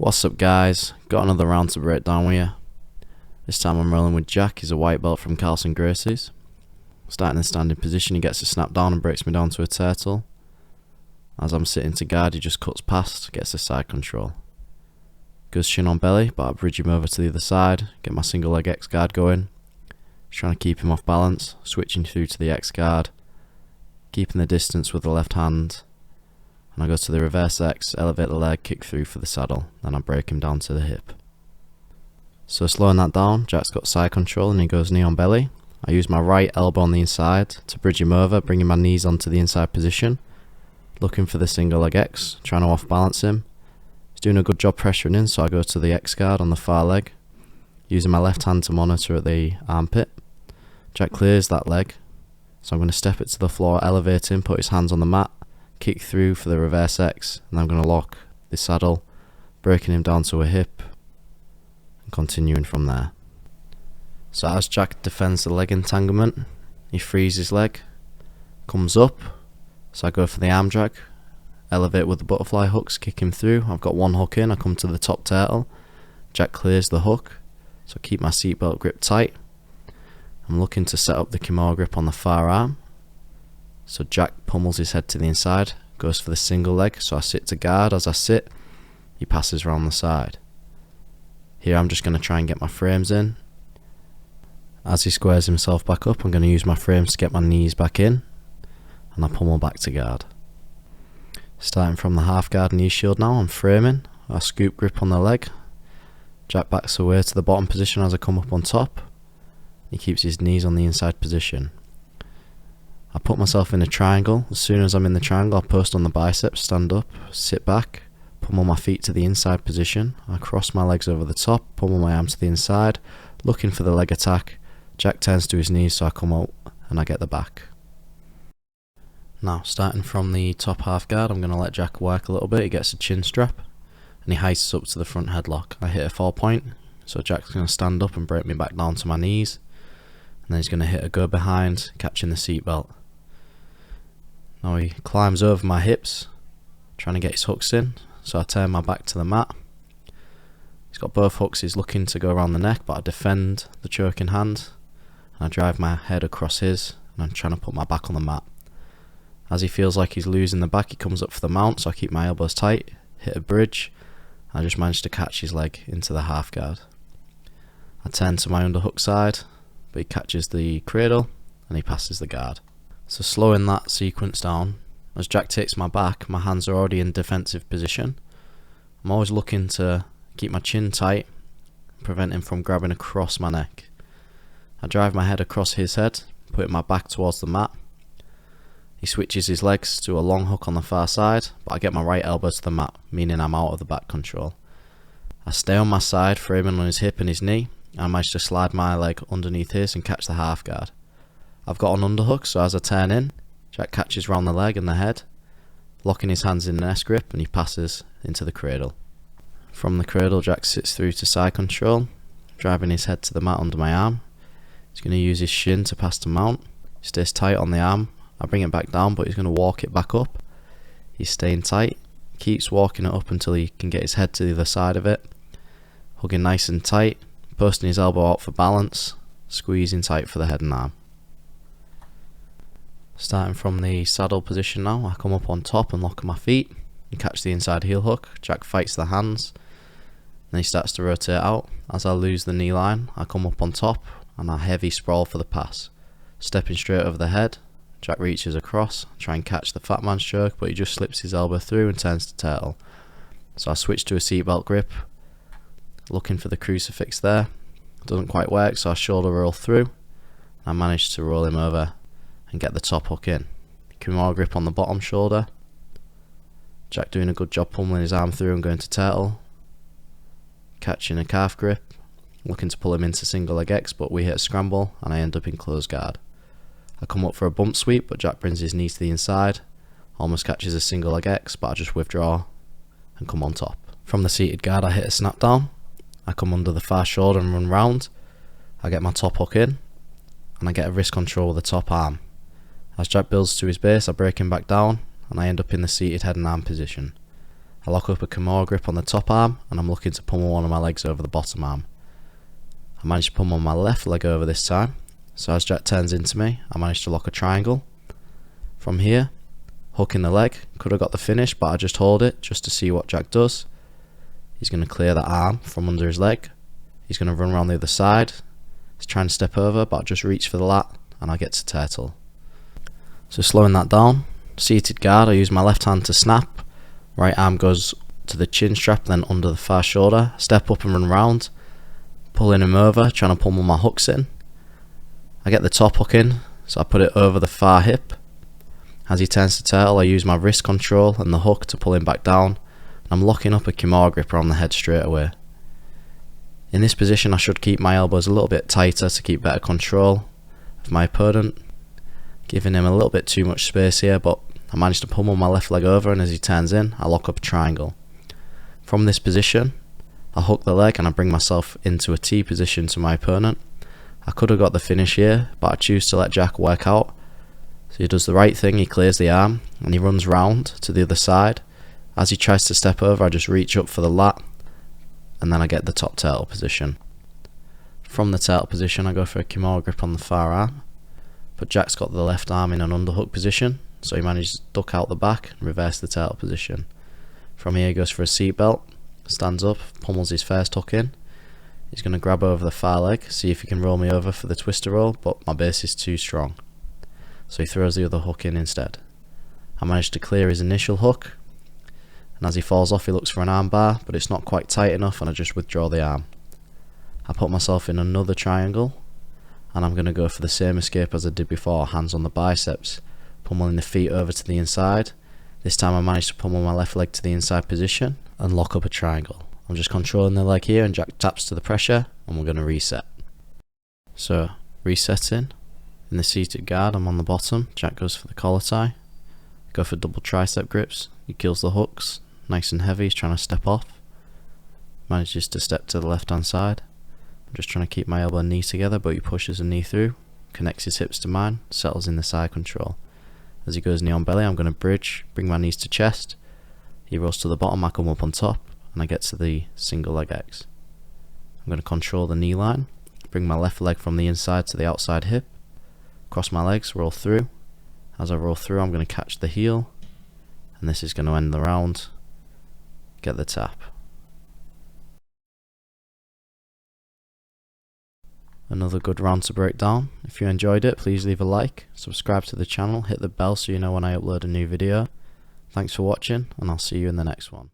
What's up guys, got another round to break down with you. This time I'm rolling with Jack. He's a white belt from Carlson Gracie's. Starting in standing position, he gets a snap down and breaks me down to a turtle. As I'm sitting to guard, he just cuts past, gets a side control. Goes shin on belly, but I bridge him over to the other side, get my single leg X guard going. Just trying to keep him off balance, switching through to the X guard, keeping the distance with the left hand. And I go to the reverse X, elevate the leg, kick through for the saddle, then I break him down to the hip. So slowing that down, Jack's got side control and he goes knee on belly. I use my right elbow on the inside to bridge him over, bringing my knees onto the inside position. Looking for the single leg X, trying to off balance him. He's doing a good job pressuring in, so I go to the X guard on the far leg, using my left hand to monitor at the armpit. Jack clears that leg, so I'm going to step it to the floor, elevate him, put his hands on the mat, kick through for the reverse X, and I'm going to lock the saddle, breaking him down to a hip, and continuing from there. So as Jack defends the leg entanglement, he frees his leg, comes up, so I go for the arm drag, elevate with the butterfly hooks, kick him through. I've got one hook in, I come to the top turtle, Jack clears the hook, so I keep my seatbelt grip tight. I'm looking to set up the Kimura grip on the far arm. So Jack pummels his head to the inside, goes for the single leg, so I sit to guard. As I sit, he passes around the side. Here I'm just going to try and get my frames in. As he squares himself back up, I'm going to use my frames to get my knees back in, and I pummel back to guard. Starting from the half guard knee shield now, I'm framing. I scoop grip on the leg. Jack backs away to the bottom position as I come up on top. He keeps his knees on the inside position. I put myself in a triangle. As soon as I'm in the triangle, I post on the biceps, stand up, sit back, pummel my feet to the inside position. I cross my legs over the top, pummel my arms to the inside, looking for the leg attack. Jack turns to his knees, so I come out and I get the back. Now, starting from the top half guard, I'm going to let Jack work a little bit. He gets a chin strap and he heists up to the front headlock. I hit a 4-point, so Jack's going to stand up and break me back down to my knees. And then he's going to hit a go behind, catching the seatbelt. Now he climbs over my hips, trying to get his hooks in, so I turn my back to the mat. He's got both hooks, he's looking to go around the neck, but I defend the choking hand, and I drive my head across his, and I'm trying to put my back on the mat. As he feels like he's losing the back, he comes up for the mount, so I keep my elbows tight, hit a bridge, and I just manage to catch his leg into the half guard. I turn to my underhook side, but he catches the cradle, and he passes the guard. So slowing that sequence down, as Jack takes my back, my hands are already in defensive position. I'm always looking to keep my chin tight, prevent him from grabbing across my neck. I drive my head across his head, putting my back towards the mat. He switches his legs to a long hook on the far side, but I get my right elbow to the mat, meaning I'm out of the back control. I stay on my side, framing on his hip and his knee. I manage to slide my leg underneath his and catch the half guard. I've got an underhook, so as I turn in, Jack catches round the leg and the head, locking his hands in an S grip, and he passes into the cradle. From the cradle, Jack sits through to side control, driving his head to the mat under my arm. He's going to use his shin to pass to mount. He stays tight on the arm. I bring it back down, but he's going to walk it back up. He's staying tight, keeps walking it up until he can get his head to the other side of it, hugging nice and tight, posting his elbow out for balance, squeezing tight for the head and arm. Starting from the saddle position now, I come up on top and lock my feet and catch the inside heel hook. Jack fights the hands, then he starts to rotate out. As I lose the knee line, I come up on top and I heavy sprawl for the pass. Stepping straight over the head, Jack reaches across, try and catch the fat man stroke, but he just slips his elbow through and turns to turtle. So I switch to a seatbelt grip, looking for the crucifix there. It doesn't quite work, so I shoulder roll through. I manage to roll him over and get the top hook in. Kimura grip on the bottom shoulder. Jack doing a good job pummeling his arm through and going to turtle. Catching a calf grip, looking to pull him into single leg X, but we hit a scramble and I end up in close guard. I come up for a bump sweep, but Jack brings his knees to the inside, almost catches a single leg X, but I just withdraw and come on top. From the seated guard, I hit a snap down. I come under the far shoulder and run round. I get my top hook in, and I get a wrist control with the top arm. As Jack builds to his base, I break him back down, and I end up in the seated head and arm position. I lock up a Kimura grip on the top arm and I'm looking to pummel one of my legs over the bottom arm. I manage to pummel my left leg over this time, so as Jack turns into me, I manage to lock a triangle. From here, hook in the leg, could have got the finish, but I just hold it just to see what Jack does. He's going to clear that arm from under his leg. He's going to run around the other side. He's trying to step over, but I just reach for the lat and I get to turtle. So slowing that down, seated guard, I use my left hand to snap. Right arm goes to the chin strap, then under the far shoulder. Step up and run round, pulling him over, trying to pummel my hooks in. I get the top hook in, so I put it over the far hip. As he turns to turtle, I use my wrist control and the hook to pull him back down. I'm locking up a Kimura grip around the head straight away. In this position I should keep my elbows a little bit tighter to keep better control of my opponent, giving him a little bit too much space here, but I managed to pummel my left leg over, and as he turns in I lock up a triangle. From this position I hook the leg and I bring myself into a T position to my opponent. I could have got the finish here, but I choose to let Jack work out. So he does the right thing, he clears the arm and he runs round to the other side. As he tries to step over, I just reach up for the lat and then I get the top turtle position. From the turtle position I go for a Kimura grip on the far arm, but Jack's got the left arm in an underhook position, so he manages to duck out the back and reverse the turtle position. From here he goes for a seat belt, stands up, pummels his first hook in. He's going to grab over the far leg, see if he can roll me over for the twister roll, but my base is too strong, so he throws the other hook in instead. I manage to clear his initial hook, and as he falls off he looks for an arm bar, but it's not quite tight enough and I just withdraw the arm. I put myself in another triangle and I'm going to go for the same escape as I did before, hands on the biceps, pummeling the feet over to the inside. This time I managed to pummel my left leg to the inside position and lock up a triangle. I'm just controlling the leg here and Jack taps to the pressure and we're going to reset. So resetting, in the seated guard I'm on the bottom, Jack goes for the collar tie, go for double tricep grips, he kills the hooks, nice and heavy, he's trying to step off, manages to step to the left hand side. I'm just trying to keep my elbow and knee together, but he pushes a knee through, connects his hips to mine, settles in the side control. As he goes knee on belly I'm going to bridge, bring my knees to chest, he rolls to the bottom, I come up on top and I get to the single leg X. I'm going to control the knee line, bring my left leg from the inside to the outside hip, cross my legs, roll through. As I roll through I'm going to catch the heel, and this is going to end the round, get the tap. Another good round to break down. If you enjoyed it, please leave a like, subscribe to the channel, hit the bell so you know when I upload a new video. Thanks for watching and I'll see you in the next one.